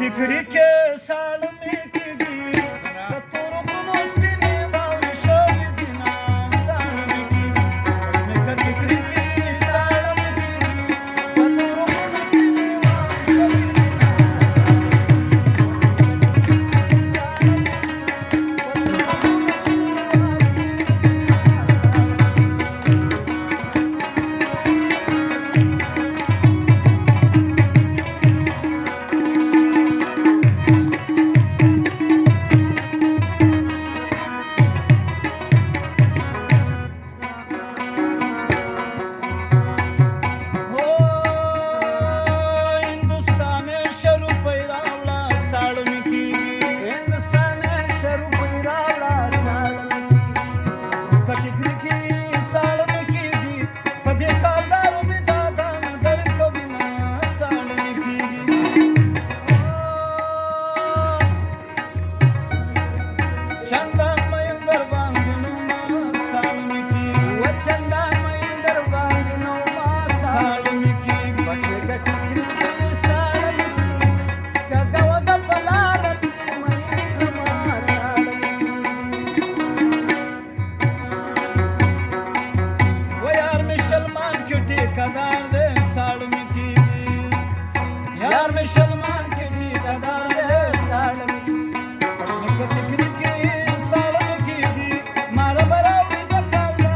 ټیکری کې سالمې کېږي په تورو خونو سپینې واورې شوې دي نه سالمې کېږي وږمې که ټیکري کې سالمې کېږي په تورو خونو سپینې واورې شوې دي यार में सलमान के ठेकेदार है सालम की टिकरी के सालम की मारा बरावरी बकाला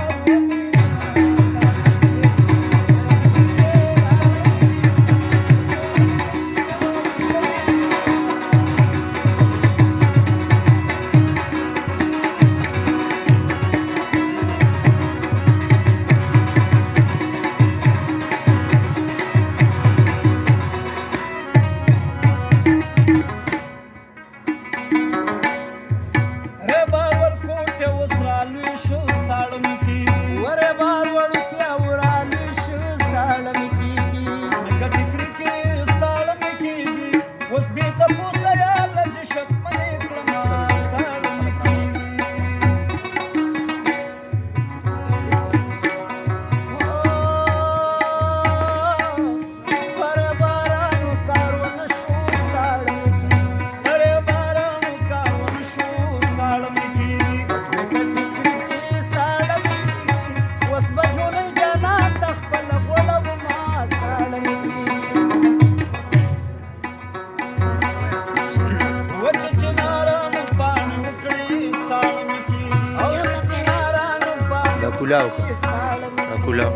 Kulau.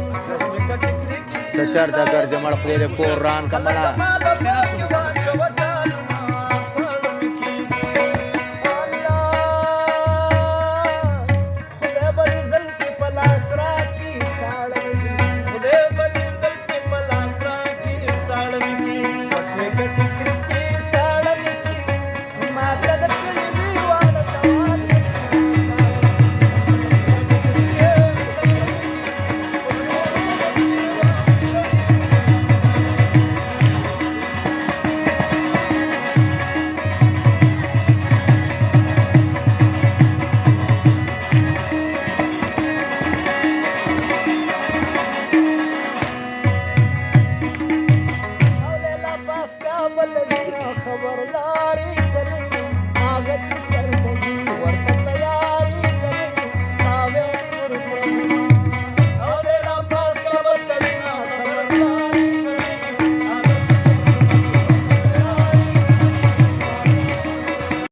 Secar dagar jamal kere poran kamala.